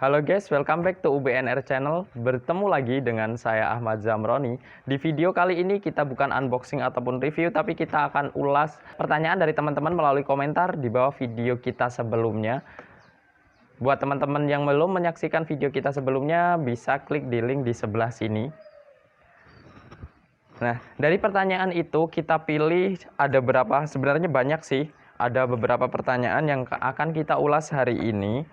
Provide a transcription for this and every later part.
Halo guys, welcome back to UBNR Channel. Bertemu lagi dengan saya Ahmad Zamroni. Di video kali ini kita bukan unboxing ataupun review, tapi kita akan ulas pertanyaan dari teman-teman melalui komentar di bawah video kita sebelumnya. Buat teman-teman yang belum menyaksikan video kita sebelumnya, bisa klik di link di sebelah sini. Nah, dari pertanyaan itu kita pilih ada berapa, sebenarnya banyak sih. Ada beberapa pertanyaan yang akan kita ulas hari ini.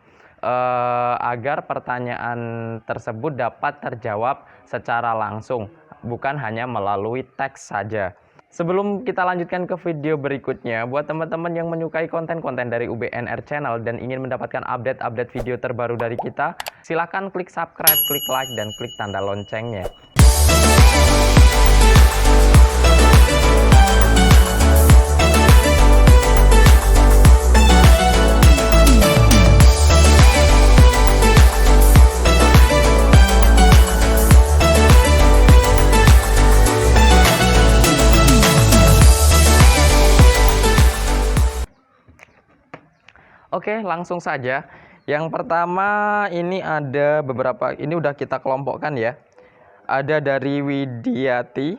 Agar pertanyaan tersebut dapat terjawab secara langsung, bukan hanya melalui teks saja. Sebelum kita lanjutkan ke video berikutnya, buat teman-teman yang menyukai konten-konten dari UBNR Channel dan ingin mendapatkan update-update video terbaru dari kita, silahkan klik subscribe, klik like, dan klik tanda loncengnya. Oke, langsung saja. Yang pertama ini ada beberapa, ini udah kita kelompokkan ya. Ada dari Widiati,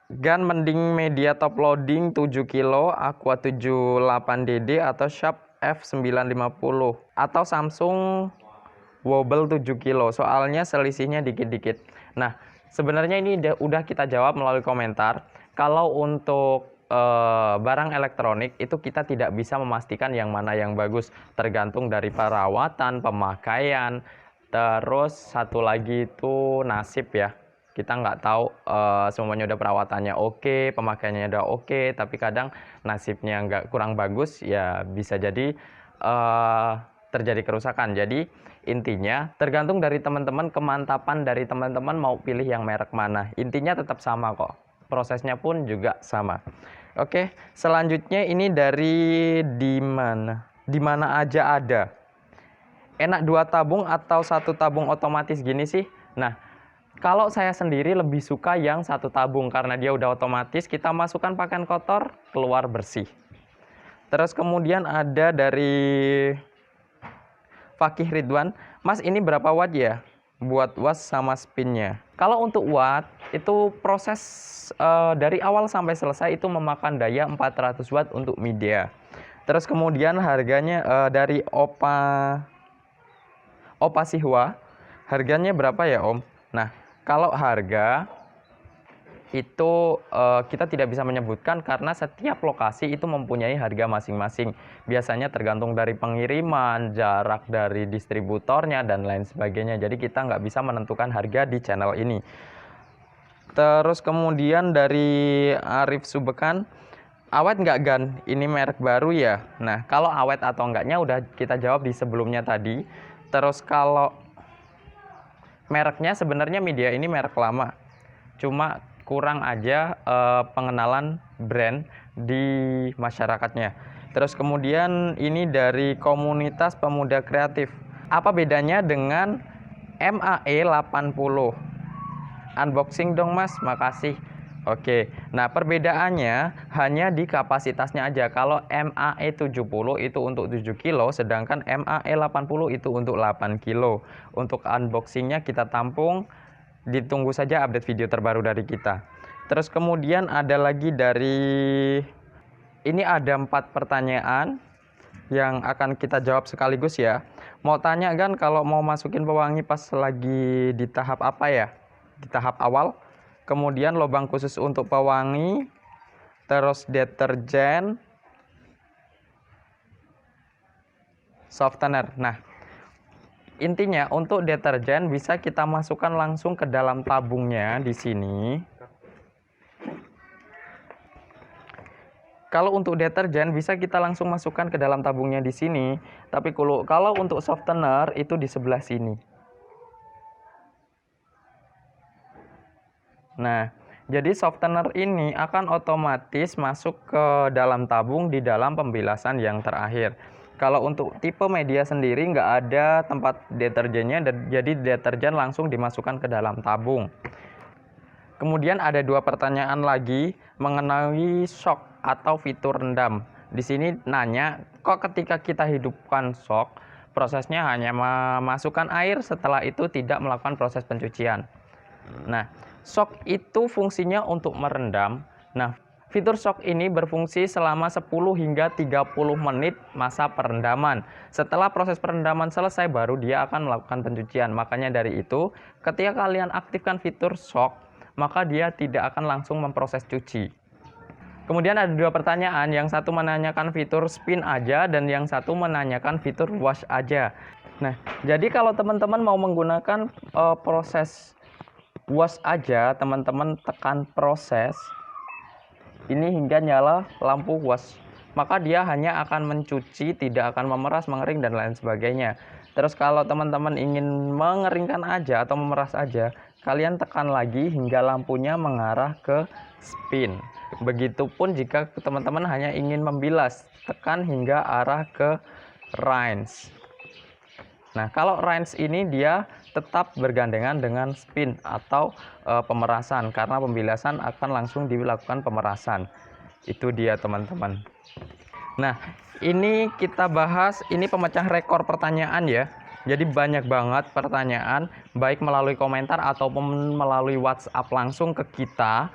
Gun Mending Media Top Loading 7 kilo, Aqua 78DD atau Sharp F950 atau Samsung Wobble 7 kilo. Soalnya selisihnya dikit-dikit. Nah, sebenarnya ini udah kita jawab melalui komentar. Kalau untuk barang elektronik itu kita tidak bisa memastikan yang mana yang bagus, tergantung dari perawatan, pemakaian, terus satu lagi itu nasib ya. Kita nggak tahu semuanya udah perawatannya oke, pemakaiannya udah oke, tapi kadang nasibnya nggak, kurang bagus ya, bisa jadi terjadi kerusakan. Jadi intinya tergantung dari teman-teman, kemantapan dari teman-teman mau pilih yang merek mana. Intinya tetap sama kok, prosesnya pun juga sama. Oke, selanjutnya ini dari di mana aja ada. Enak 2 tabung atau 1 tabung otomatis gini sih? Nah, kalau saya sendiri lebih suka yang 1 tabung karena dia udah otomatis, kita masukkan pakaian kotor, keluar bersih. Terus kemudian ada dari Fakih Ridwan, Mas ini berapa watt ya? Buat was sama spinnya. Kalau untuk watt itu proses dari awal sampai selesai itu memakan daya 400 watt untuk media. Terus kemudian harganya dari Opa Sihwa, harganya berapa ya Om? Nah, kalau harga itu kita tidak bisa menyebutkan karena setiap lokasi itu mempunyai harga masing-masing. Biasanya tergantung dari pengiriman, jarak dari distributornya, dan lain sebagainya. Jadi kita nggak bisa menentukan harga di channel ini. Terus kemudian dari Arif Subekan, awet nggak Gan? Ini merek baru ya? Nah, kalau awet atau enggaknya udah kita jawab di sebelumnya tadi. Terus kalau mereknya sebenarnya media ini merek lama. Cuma kurang aja pengenalan brand di masyarakatnya. Terus kemudian ini dari Komunitas Pemuda Kreatif. Apa bedanya dengan MAE 80? Unboxing dong Mas, makasih. Oke, nah perbedaannya hanya di kapasitasnya aja. Kalau MAE 70 itu untuk 7 kilo, sedangkan MAE 80 itu untuk 8 kilo. Untuk unboxingnya kita tampung. Ditunggu saja update video terbaru dari kita. Terus kemudian ada lagi dari, ini ada 4 pertanyaan yang akan kita jawab sekaligus ya. Mau tanya kan kalau mau masukin pewangi pas lagi di tahap apa ya? Di tahap awal. Kemudian lubang khusus untuk pewangi. Terus deterjen, softener. Nah, intinya untuk deterjen bisa kita masukkan langsung ke dalam tabungnya di sini. Kalau untuk deterjen bisa kita langsung masukkan ke dalam tabungnya di sini, tapi kalau untuk softener itu di sebelah sini. Nah, jadi softener ini akan otomatis masuk ke dalam tabung di dalam pembilasan yang terakhir. Kalau untuk tipe media sendiri nggak ada tempat deterjennya, jadi deterjen langsung dimasukkan ke dalam tabung. Kemudian ada 2 pertanyaan lagi mengenai shock atau fitur rendam. Di sini nanya, kok ketika kita hidupkan shock, prosesnya hanya memasukkan air, setelah itu tidak melakukan proses pencucian. Nah, shock itu fungsinya untuk merendam. Nah, fitur shock ini berfungsi selama 10 hingga 30 menit masa perendaman. Setelah proses perendaman selesai, baru dia akan melakukan pencucian. Makanya dari itu, ketika kalian aktifkan fitur shock, maka dia tidak akan langsung memproses cuci. Kemudian ada dua pertanyaan, yang satu menanyakan fitur spin aja dan yang satu menanyakan fitur wash aja. Nah, jadi kalau teman-teman mau menggunakan proses wash aja, teman-teman tekan proses ini hingga nyala lampu wash. Maka dia hanya akan mencuci, tidak akan memeras, mengering, dan lain sebagainya. Terus kalau teman-teman ingin mengeringkan aja atau memeras aja, kalian tekan lagi hingga lampunya mengarah ke spin. Begitupun jika teman-teman hanya ingin membilas, tekan hingga arah ke rinse. Nah, kalau rinse ini dia tetap bergandengan dengan spin atau pemerasan, karena pembilasan akan langsung dilakukan pemerasan. Itu dia teman-teman. Nah, ini kita bahas, ini pemecah rekor pertanyaan ya. Jadi banyak banget pertanyaan, baik melalui komentar ataupun melalui WhatsApp langsung ke kita.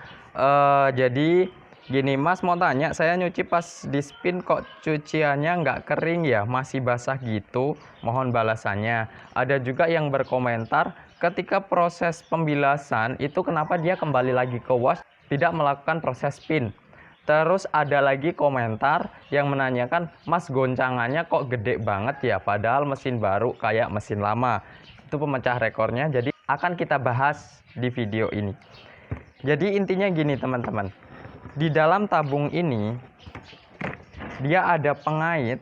Jadi gini, Mas mau tanya, saya nyuci pas di spin kok cuciannya nggak kering ya, masih basah gitu, mohon balasannya. Ada juga yang berkomentar, ketika proses pembilasan itu kenapa dia kembali lagi ke wash, tidak melakukan proses spin. Terus ada lagi komentar yang menanyakan, Mas goncangannya kok gede banget ya, padahal mesin baru kayak mesin lama. Itu pemecah rekornya, jadi akan kita bahas di video ini. Jadi intinya gini teman-teman, di dalam tabung ini dia ada pengait.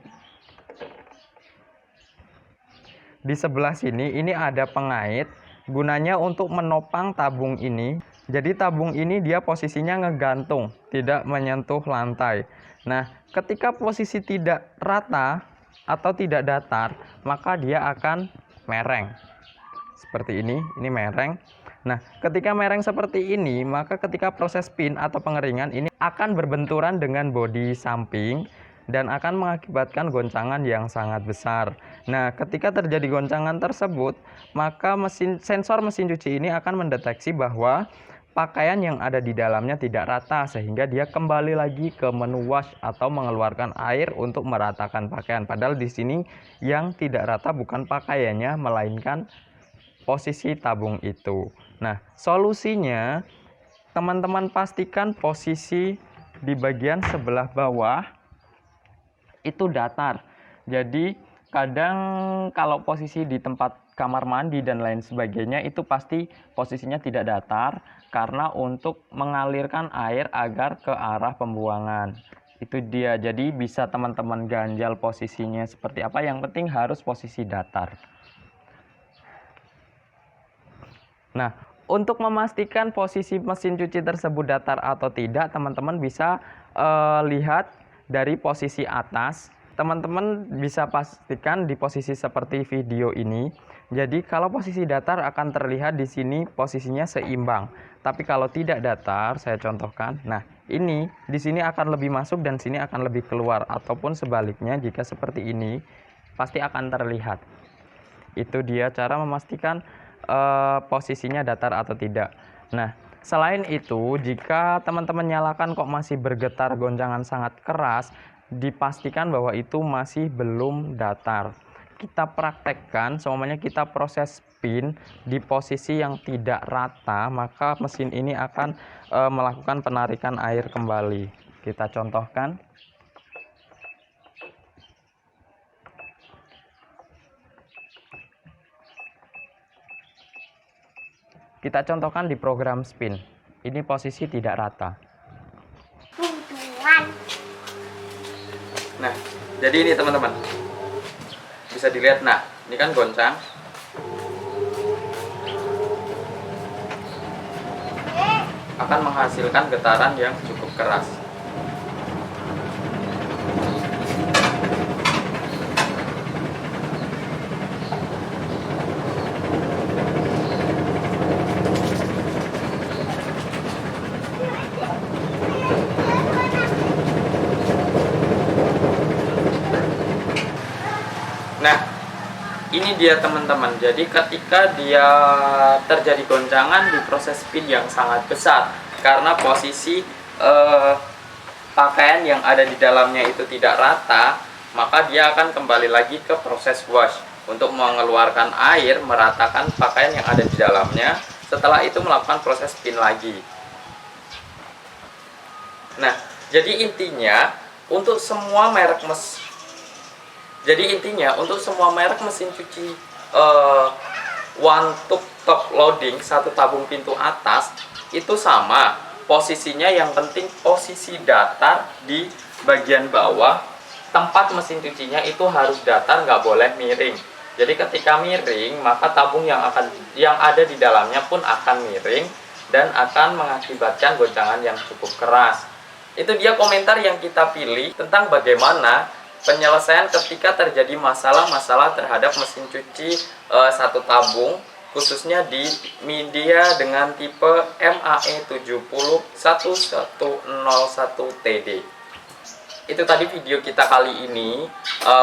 Di sebelah sini ini ada pengait, gunanya untuk menopang tabung ini. Jadi tabung ini dia posisinya ngegantung, tidak menyentuh lantai. Nah, ketika posisi tidak rata atau tidak datar, maka dia akan mereng. Seperti ini mereng. Nah, ketika mereng seperti ini, maka ketika proses spin atau pengeringan ini akan berbenturan dengan bodi samping dan akan mengakibatkan goncangan yang sangat besar. Nah, ketika terjadi goncangan tersebut, maka sensor mesin cuci ini akan mendeteksi bahwa pakaian yang ada di dalamnya tidak rata, sehingga dia kembali lagi ke menu wash atau mengeluarkan air untuk meratakan pakaian. Padahal di sini yang tidak rata bukan pakaiannya, melainkan posisi tabung itu. Nah, solusinya teman-teman pastikan posisi di bagian sebelah bawah itu datar. Jadi kadang kalau posisi di tempat kamar mandi dan lain sebagainya itu pasti posisinya tidak datar, karena untuk mengalirkan air agar ke arah pembuangan. Itu dia, jadi bisa teman-teman ganjal posisinya seperti apa, yang penting harus posisi datar. Nah, untuk memastikan posisi mesin cuci tersebut datar atau tidak, teman-teman bisa lihat dari posisi atas. Teman-teman bisa pastikan di posisi seperti video ini. Jadi kalau posisi datar akan terlihat di sini posisinya seimbang. Tapi kalau tidak datar, saya contohkan. Nah, ini di sini akan lebih masuk dan sini akan lebih keluar, ataupun sebaliknya jika seperti ini pasti akan terlihat. Itu dia cara memastikan posisinya datar atau tidak. Nah, selain itu, jika teman-teman nyalakan kok masih bergetar goncangan sangat keras, dipastikan bahwa itu masih belum datar. Kita praktekkan, semuanya kita proses spin di posisi yang tidak rata, maka mesin ini akan melakukan penarikan air kembali. Kita contohkan. Kita contohkan di program spin. Ini posisi tidak rata. Nah, jadi ini teman-teman. Bisa dilihat, nah, ini kan goncang. Akan menghasilkan getaran yang cukup keras. Nah, ini dia teman-teman. Jadi ketika dia terjadi goncangan di proses spin yang sangat besar karena posisi pakaian yang ada di dalamnya itu tidak rata, maka dia akan kembali lagi ke proses wash untuk mengeluarkan air, meratakan pakaian yang ada di dalamnya. Setelah itu melakukan proses spin lagi. Nah, jadi intinya untuk semua merek mesin cuci one tube top loading, satu tabung pintu atas, itu sama posisinya. Yang penting posisi datar di bagian bawah tempat mesin cucinya itu harus datar, nggak boleh miring. Jadi ketika miring, maka tabung yang ada di dalamnya pun akan miring dan akan mengakibatkan goncangan yang cukup keras. Itu dia komentar yang kita pilih tentang bagaimana penyelesaian ketika terjadi masalah-masalah terhadap mesin cuci satu tabung, khususnya di media dengan tipe MAE 701101TD. Itu tadi video kita kali ini.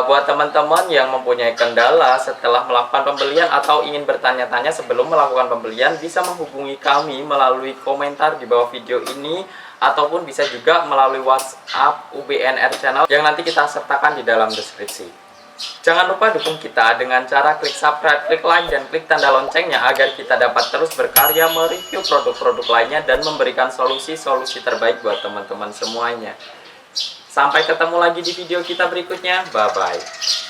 Buat teman-teman yang mempunyai kendala setelah melakukan pembelian atau ingin bertanya-tanya sebelum melakukan pembelian, bisa menghubungi kami melalui komentar di bawah video ini, ataupun bisa juga melalui WhatsApp UBNR Channel yang nanti kita sertakan di dalam deskripsi. Jangan lupa dukung kita dengan cara klik subscribe, klik like, dan klik tanda loncengnya agar kita dapat terus berkarya mereview produk-produk lainnya dan memberikan solusi-solusi terbaik buat teman-teman semuanya. Sampai ketemu lagi di video kita berikutnya. Bye-bye.